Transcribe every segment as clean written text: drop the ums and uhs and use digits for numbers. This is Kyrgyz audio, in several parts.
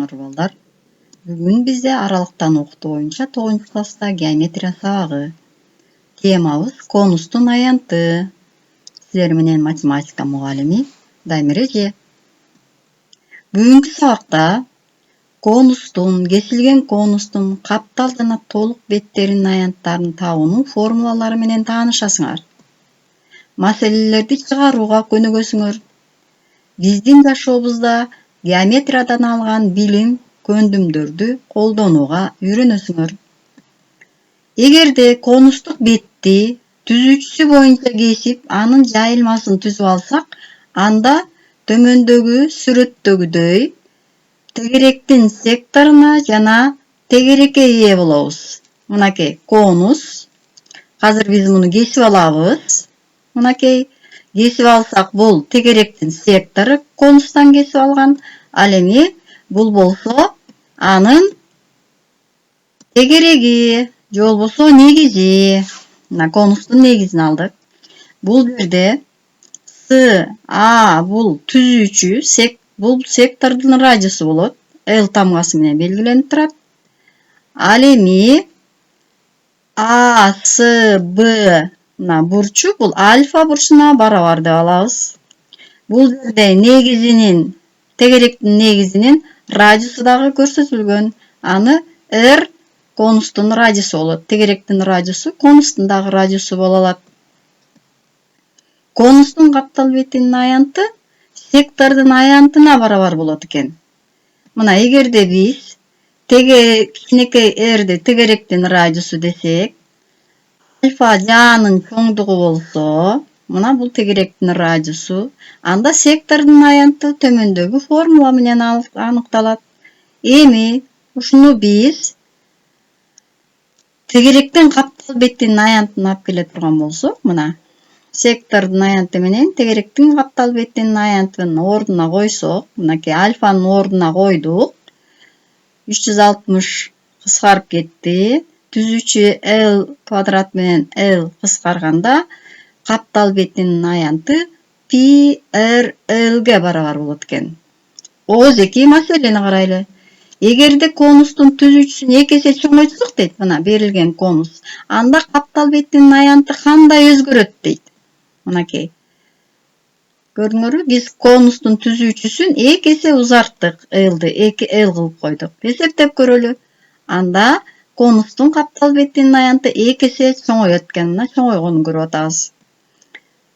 саламатсыңарбы балдар? Бүгүн бизде аралыктан окутуу боюнча 9-класста геометрия сабагы. Темабыз конустун аянты. Силер менен математика мугалими Дамир эже. Бүгүнкү сабакта кесилген конустун каптал жана толук беттеринин аянттарын табуунун формулалары менен таанышасыңар. Маселелерди чыгарууга көнүгөсүңөр. Биздин жашообузда геометриядан алган билим, көндүмдөрдү колдонууга үйрөнөсүңөр. Эгерде конустук бетти түзүүчүсү боюнча кесип, анын жайылмасын түзүп алсак, анда төмөндөгү сүрөттөгүдөй тегеректин секторуна жана тегерекке ээ болобуз. Мынакей конус. Азыр биз муну кесип алабыз. Мынакей кесип алсак, бул тегеректин сектору конустан кесип алган. Ал эми бул болсо анын тегереги, же болбосо негизи. Мына конустун негизин алдык. Бул жерде бул түзүүчү, бул сектордун радиусу болот. L тамгасы менен белгиленип турат. Ал эми B мына бурчу, бул альфа бурчуна барабар деп алабыз. Бул жерде тегеректин негизинин радиусу дагы көрсөтүлгөн. Аны R конустун радиусу болот. Тегеректин радиусу конустун дагы радиусу боло алат. Конустун каптал бетинин аянты сектордун аянтына барабар болот экен. Мына эгерде биз кичинекей R'ди тегеректин радиусу десек, альфа жаанын чоңдугу болсо, мына бул тегеректин радиусу, анда сектордун аянты төмөндөгү формула менен аныкталат. Эми ушуну биз тегеректин каптал бетинин аянтын алып келе турган болсок, мына сектордун аянты менен тегеректин каптал бетинин аянтын ордуна койсок, мынакей альфанын ордуна койдук. 360 кыскарып кетти. Түзүүчү L квадрат менен L кыскарганда каптал бетинин аянты PRL'ге барабар болот экен. Ооз-2 маселени карайлы. Эгерде конустун түзүүчүсүн 2 эсе чоңойтсок дейт, мына берилген конус, анда каптал бетинин аянты кандай өзгөрөт дейт. Мынакей. Көрдүңөрбү? Биз конустун түзүүчүсүн 2 эсе узарттык, L'ды 2L кылып койдук. Эсептеп көрөлү. Анда конустун каптал бетинин аянты 2 эсе чоңойот экен. Мына чоңойгонун көрүп атабыз.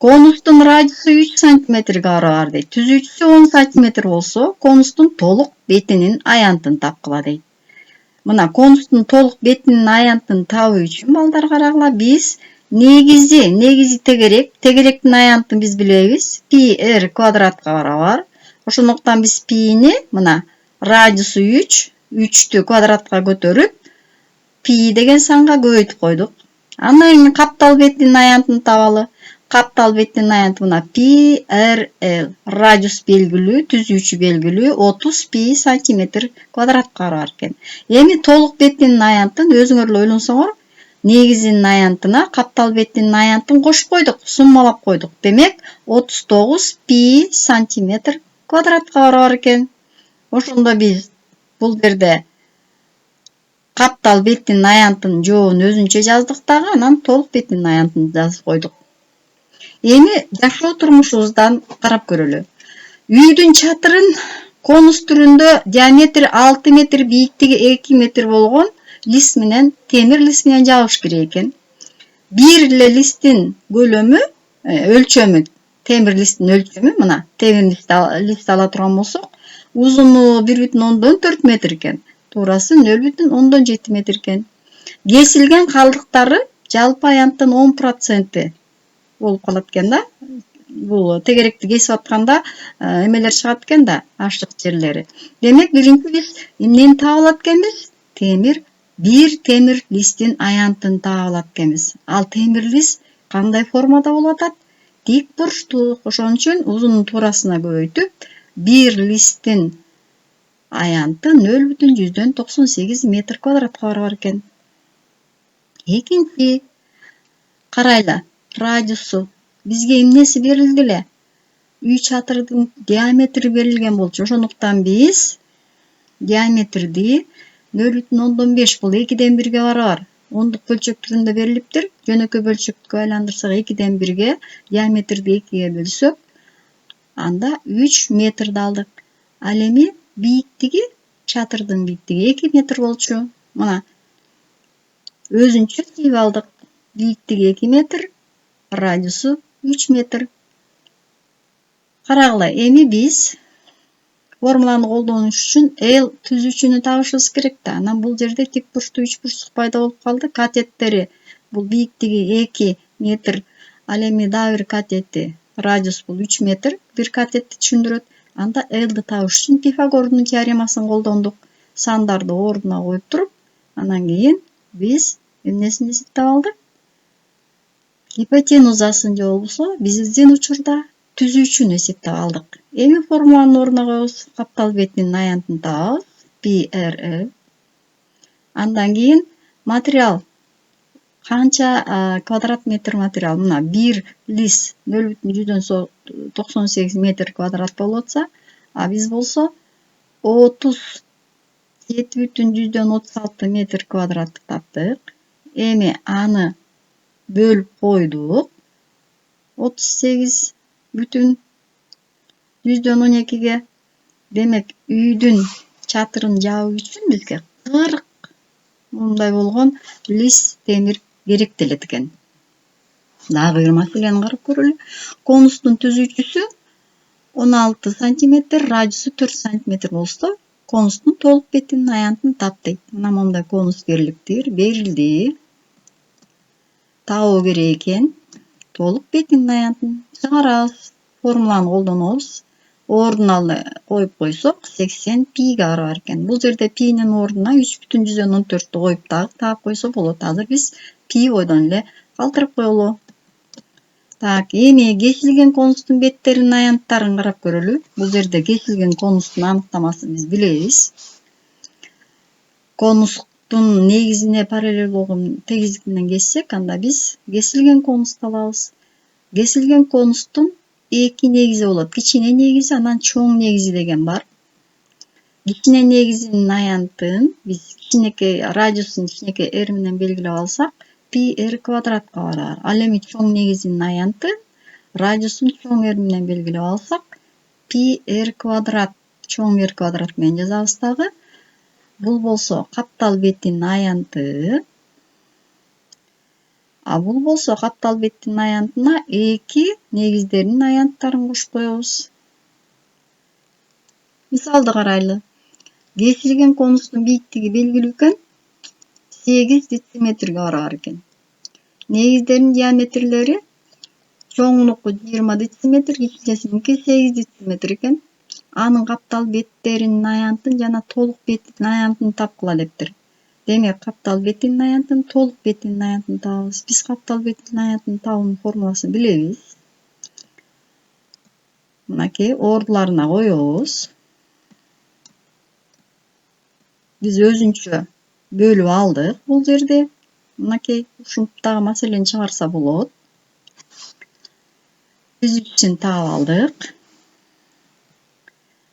Конустун радиусу 3 сантиметрге барабар дейт. Түзүүчүсү 10 сантиметр болсо, конустун толук бетинин аянтын тапкыла дейт. Мына конустун толук бетинин аянтын табуу үчүн балдар карагыла, биз негизи тегеректин аянтын биз билебиз. PR квадратка барабар. Ошондуктан биз пини мына радиусу 3'тү квадратка көтөрүп, пи деген санга көбөйтүп койдук. Андан кийин каптал бетинин аянтын табалы. Каптал бетинин аянты мына PRL. Радиус белгилүү, түзүүчү белгилүү, 30 пи сантиметр квадратка барабар экен. Эми толук бетинин аянтын өзүңөр эле ойлонсоңор, негизинин аянтына каптал бетинин аянтын кошуп койдук, суммалап койдук. Демек 39 пи сантиметр квадратка барабар экен. Ошондо биз бул жерде каптал бетинин аянтын жообун өзүнчө жаздык дагы, анан толук бетинин аянтын жазып койдук. Эми жашоо турмушубуздан карап көрөлү. Үйдүн чатырын конус түрүндө диаметри 6 метр, бийиктиги 2 метр болгон лист менен, темир лист менен жабыш керек экен. Бир эле листтин өлчөмү, темир листтин өлчөмү, мына темир лист ала турган болсок, узуну 1,4 метр экен. Туурасы 0,7 метр экен. Кесилген калдыктары жалпы аянттын 10% болуп калат экен да. Бул тегеректи кесип атканда эмелер чыгат экен да, ашык жерлери. Демек, биринчи биз эмнени таап алат экенбиз? Бир темир листтин аянтын таап алат экенбиз. Ал темир лист кандай формада болуп атат? Тик бурчтуу. Ошон үчүн узунун туурасына көбөйтүп, бир листтин аянты 0,198 метр квадратка барабар экен. Экинчи, карайлы, радиусу. Бизге эмнеси берилди эле? Үй чатырдын диаметри берилген болчу. Ошондуктан биз Диаметрди 0,5 бул 2'den 1'ge барабар. Ондук бөлчөк түрүндө берилиптир. Жөнөкөй бөлчөккө айландырсак 2'den 1'ge, диаметрди 2'ge бөлсөк, анда 3 метрди алдык. Ал эми бийиктиги, чатырдын бийиктиги 2 метр болчу. Мына өзүнчө тийип алдык. Бийиктиги 2 метр, радиусу 3 метр. Карагыла, эми биз формуланы колдонуш үчүн L түзүүчүнү табышыбыз керек да. Анан бул жерде тик бурчтуу үч бурчтук пайда болуп калды. Катеттери бул бийиктиги 2 метр. Ал эми дагы бир катети, радиус бул 3 метр. Бир катетти түшүндүрөт. Анда L'ды табыш үчүн Пифагордун теоремасын колдондук. Сандарды ордуна коюп туруп, анан кийин биз эмнесин эсептеп алдык? Гипотенузасын же болбосо биздин учурда түзүүчүнү эсептеп алдык. Эми формуланын ордуна коебуз. Каптал бетинин аянтын табабыз. PRE. Андан кийин материал канча квадрат метр материал? Мына бир лист 0,98 метр квадрат болуп атса, а биз болсо 37,36 метр квадрат таптык. Эми аны бөлүп койдук. 38,12ге. Демек, үйдүн чатырын жаабы үчүн бизге 40 мындай болгон лист темир керектелет экен. Дагы бир маселени карап көрөлү. Конустун түзүүчүсү 16 сантиметр, радиусу 4 сантиметр болсо, конустун толук бетинин аянтын тап дейт. Мына мондай конус берилди. Табуу керек экен. Толук бетинин аянтын чыгарабыз. Формуланы колдонобуз. Ордуна коюп койсок 80 пиге барабар экен. Бул жерде пинин ордуна 3,14'тү коюп таап койсо болот. Азыр биз пи бойдон эле калтырып коелу. Так, эми кесилген конустун беттеринин аянттарын карап көрөлү. Бул жерде кесилген конустун аныктамасын биз билебиз. Конустун негизине параллель болгон тегиздик менен кессек, анда биз кесилген конусту алабыз. Кесилген конустун эки негизи болот. Кичине негизи, анан чоң негизи деген бар. Кичине негизинин аянтын биз кичинекей радиусын кичинекей r менен белгилеп алсак, пи r квадратка барар. Ал эми чоң негизинин аянтын радиусын чоң r менен белгилеп алсак, пи r квадрат чоң r квадрат менен жазабыз дагы. Бул болсо каптал бетинин аянты. А бул болсо каптал беттин аянтына эки негиздеринин аянттарын кошуп коебуз. Мисалды карайлы. Кесилген конустун бийиктиги белгилүү экен. 8 дециметрге барабар экен. Негиздердин диаметрлери чоңунуку 20 дециметр, кичинесиники 8 дециметр экен. Анын каптал беттеринин аянтын жана толук бетинин аянтын тапкыла дептир. Демек, каптал бетинин аянтын, толук бетинин аянтын табабыз. Биз каптал бетинин аянтын табуунун формуласын билебиз. Мынакей ордуларына коебуз. Биз өзүнчө бөлүп алдык бул жерде. Мынакей ушинтип дагы маселени чыгарса болот. Түзүүчүсүн таап алдык.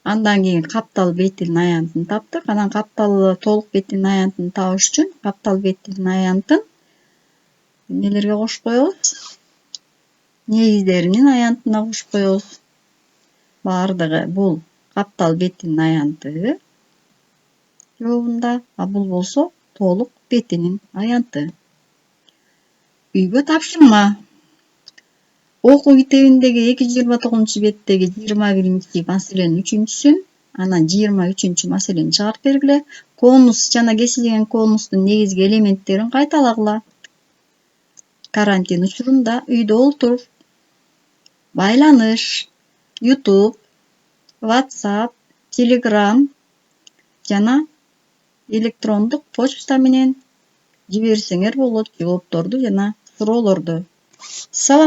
Андан кийин каптал бетинин аянтын таптык. Анан толук бетинин аянтын табыш үчүн каптал бетинин аянтын эмнелерге кошуп коебуз? Негиздеринин аянтына кошуп коебуз. Бардыгы бул каптал бетинин аянты жообунда, а бул болсо толук бетинин аянты. Үйгө тапшырма. Окуу китебиндеги 229 беттеги 21 маселенин 3-сүн, анан 23 маселени чыгарып бергиле. Конус жана кесилген конустун негизги элементтерин кайталагыла. Карантин учурунда үйдө олтур. Байланыш, YouTube, WhatsApp, Telegram жана электрондук почта менен жиберсеңер болот жоопторду жана суроолорду.